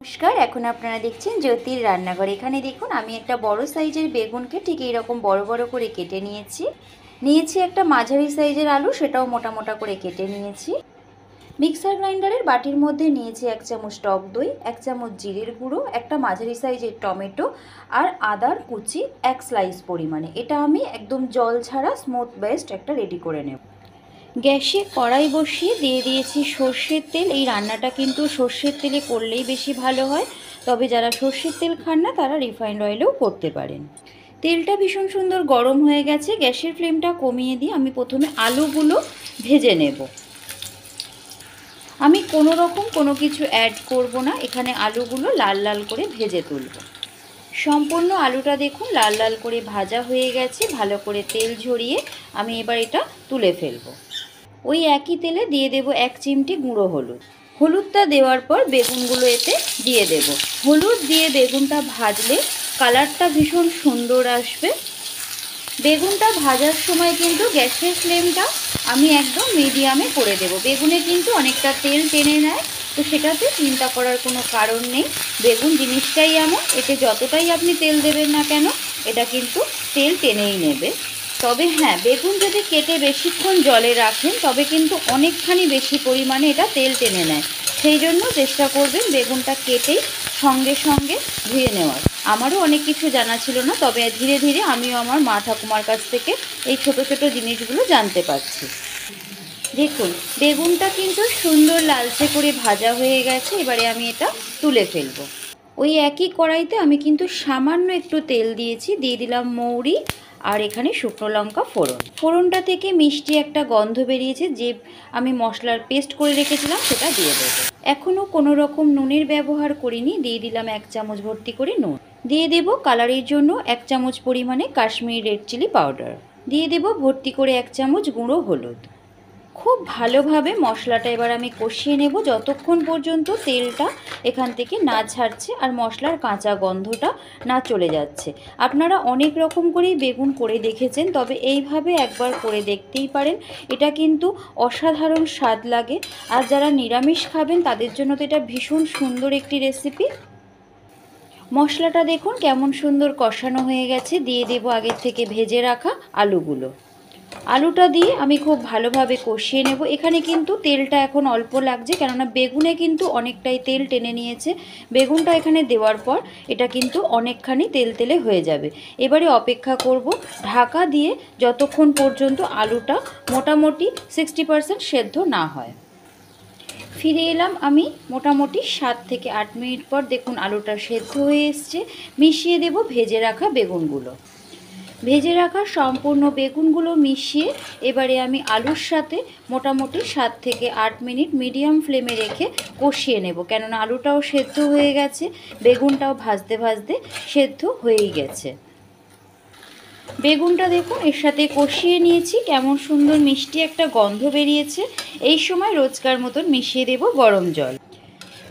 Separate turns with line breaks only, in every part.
নমস্কার, এখন আপনারা দেখছেন জ্যোতির রান্নাঘর। এখানে দেখুন আমি একটা বড় সাইজের বেগুনকে ঠিক এইরকম বড় বড় করে কেটে নিয়েছি একটা মাঝারি সাইজের আলু, সেটাও মোটা মোটা করে কেটে নিয়েছি। মিক্সার গ্রাইন্ডারের বাটির মধ্যে নিয়েছি 1 চামচ টক দই, 1 চামচ জিরের গুঁড়ো, একটা মাঝারি সাইজের টমেটো আর আদার কুচি 1 স্লাইস পরিমাণে। এটা আমি একদম জল ছাড়া স্মুথ পেস্ট একটা রেডি করে নেব। গ্যাসে কড়াই বসিয়ে দিয়ে দিয়েছি সর্ষের তেল। এই রান্নাটা কিন্তু সর্ষের তেলে করলেই বেশি ভালো হয়, তবে যারা সর্ষের তেল খান না তারা রিফাইন্ড অয়েলেও করতে পারেন। তেলটা ভীষণ সুন্দর গরম হয়ে গেছে। গ্যাসের ফ্লেমটা কমিয়ে দিয়ে আমি প্রথমে আলুগুলো ভেজে নেব। আমি কোনো কিছু অ্যাড করব না, এখানে আলুগুলো লাল লাল করে ভেজে তুলব। সম্পূর্ণ আলুটা দেখুন লাল লাল করে ভাজা হয়ে গেছে। ভালো করে তেল ঝরিয়ে আমি এবার এটা তুলে ফেলবো। ওই একই তেলে দিয়ে দেব 1 চিমটি গুঁড়ো হলুদ। হলুদটা দেওয়ার পর বেগুনগুলো এতে দিয়ে দেব। হলুদ দিয়ে বেগুনটা ভাজলে কালারটা ভীষণ সুন্দর আসবে। বেগুনটা ভাজার সময় কিন্তু গ্যাসের ফ্লেমটা আমি একদম মিডিয়ামে করে দেব। বেগুনে কিন্তু অনেকটা তেল টেনে নেয়, তো সেটাতে চিন্তা করার কোনো কারণ নেই। বেগুন জিনিসটাই এমন, এতে যতটাই আপনি তেল দেবেন না কেন এটা কিন্তু তেল টেনেই নেবে। তবে হ্যাঁ, বেগুন যদি কেটে বেশিক্ষণ জলে রাখেন তবে কিন্তু অনেকখানি বেশি পরিমাণে এটা তেল টেনে নেয়। সেই জন্য চেষ্টা করবেন বেগুনটা কেটেই সঙ্গে সঙ্গে ধুয়ে নেওয়ার। আমারও অনেক কিছু জানা ছিল না, তবে ধীরে ধীরে আমিও আমার মা ঠাকুমার কাছ থেকে এই ছোট ছোট জিনিসগুলো জানতে পারছি। দেখুন বেগুনটা কিন্তু সুন্দর লালচে করে ভাজা হয়ে গেছে। এবারে আমি এটা তুলে ফেলবো। ওই একই কড়াইতে আমি কিন্তু সামান্য একটু তেল দিয়েছি, দিয়ে দিলাম মৌরি আর এখানে শুকনো লঙ্কা ফোড়নটা থেকে মিষ্টি একটা গন্ধ বেরিয়েছে। যে আমি মশলার পেস্ট করে রেখেছিলাম সেটা দিয়ে দেবো। এখনও কোনো রকম নুনের ব্যবহার করিনি, দিয়ে দিলাম 1 চামচ ভর্তি করে নুন। দিয়ে দেব কালারের জন্য 1 চামচ পরিমাণে কাশ্মীরি রেড চিলি পাউডার। দিয়ে দেব ভর্তি করে 1 চামচ গুঁড়ো হলুদ। খুব ভালোভাবে মশলাটা এবার আমি কষিয়ে নেব যতক্ষণ পর্যন্ত তেলটা এখান থেকে না ছাড়ছে আর মশলার কাঁচা গন্ধটা না চলে যাচ্ছে। আপনারা অনেক রকম করেই বেগুন করে দেখেছেন, তবে এইভাবে একবার করে দেখতেই পারেন। এটা কিন্তু অসাধারণ স্বাদ লাগে। আর যারা নিরামিষ খাবেন তাদের জন্য তো এটা ভীষণ সুন্দর একটি রেসিপি। মশলাটা দেখুন কেমন সুন্দর কষানো হয়ে গেছে। দিয়ে দেব আগের থেকে ভেজে রাখা আলুগুলো। আলুটা দিয়ে আমি খুব ভালোভাবে কষিয়ে নেব। এখানে কিন্তু তেলটা এখন অল্প লাগছে, কেননা বেগুনে কিন্তু অনেকটাই তেল টেনে নিয়েছে। বেগুনটা এখানে দেওয়ার পর এটা কিন্তু অনেকখানি তেল তেলে হয়ে যাবে। এবারে অপেক্ষা করব ঢাকা দিয়ে যতক্ষণ পর্যন্ত আলুটা মোটামুটি 60% সেদ্ধ না হয়। ফিরে এলাম আমি মোটামুটি 7 থেকে 8 মিনিট পর। দেখুন আলুটা সেদ্ধ হয়ে এসছে। মিশিয়ে দেব ভেজে রাখা বেগুনগুলো। ভেজে রাখা সম্পূর্ণ বেগুনগুলো মিশিয়ে এবারে আমি আলুর সাথে মোটামুটি 7 থেকে 8 মিনিট মিডিয়াম ফ্লেমে রেখে কষিয়ে নেব, কেননা আলুটাও সেদ্ধ হয়ে গেছে, বেগুনটাও ভাজতে ভাজতে সেদ্ধ হয়েই গেছে। বেগুনটা দেখুন এর সাথে কষিয়ে নিয়েছি, কেমন সুন্দর মিষ্টি একটা গন্ধ বেরিয়েছে। এই সময় রোজকার মতন মিশিয়ে দেব গরম জল।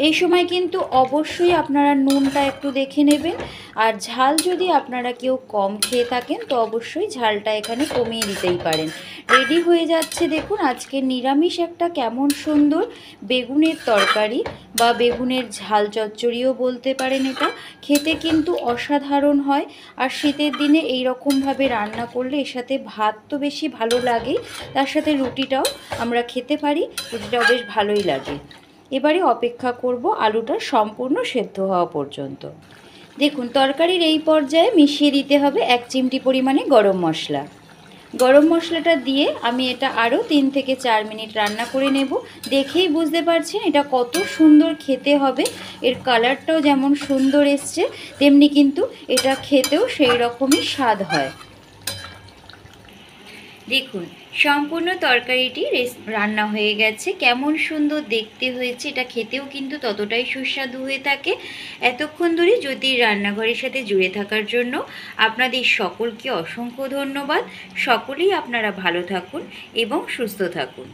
এই সময় কিন্তু অবশ্যই আপনারা নুনটা একটু দেখে নেবেন। আর ঝাল যদি আপনারা কেউ কম খেয়ে থাকেন তো অবশ্যই ঝালটা এখানে কমিয়ে দিতেই পারেন। রেডি হয়ে যাচ্ছে দেখুন আজকে নিরামিষ একটা কেমন সুন্দর বেগুনের তরকারি বা বেগুনের ঝাল চচ্চড়িও বলতে পারেন। এটা খেতে কিন্তু অসাধারণ হয়। আর শীতের দিনে এই রকমভাবে রান্না করলে এর সাথে ভাত তো বেশি ভালো লাগেই, তার সাথে রুটিটাও আমরা খেতে পারি, রুটিটাও বেশ ভালোই লাগে। এবারে অপেক্ষা করব আলুটা সম্পূর্ণ সেদ্ধ হওয়া পর্যন্ত। দেখুন তরকারির এই পর্যায়ে মিশিয়ে দিতে হবে 1 চিমটি পরিমাণে গরম মশলা। গরম মশলাটা দিয়ে আমি এটা আরও 3 থেকে 4 মিনিট রান্না করে নেব। দেখেই বুঝতে পারছেন এটা কত সুন্দর খেতে হবে। এর কালারটাও যেমন সুন্দর এসছে, তেমনি কিন্তু এটা খেতেও সেই রকমই স্বাদ হয়। দেখুন সম্পূর্ণ তরকারিটি রান্না হয়ে গেছে। কেমন সুন্দর দেখতে হয়েছে, এটা খেতেও কিন্তু ততটাই সুস্বাদু হয়ে থাকে। এতক্ষণ ধরে জ্যোতির রান্নাঘরের সাথে জুড়ে থাকার জন্য আপনাদের সকলকে অসংখ্য ধন্যবাদ। সকলেই আপনারা ভালো থাকুন এবং সুস্থ থাকুন।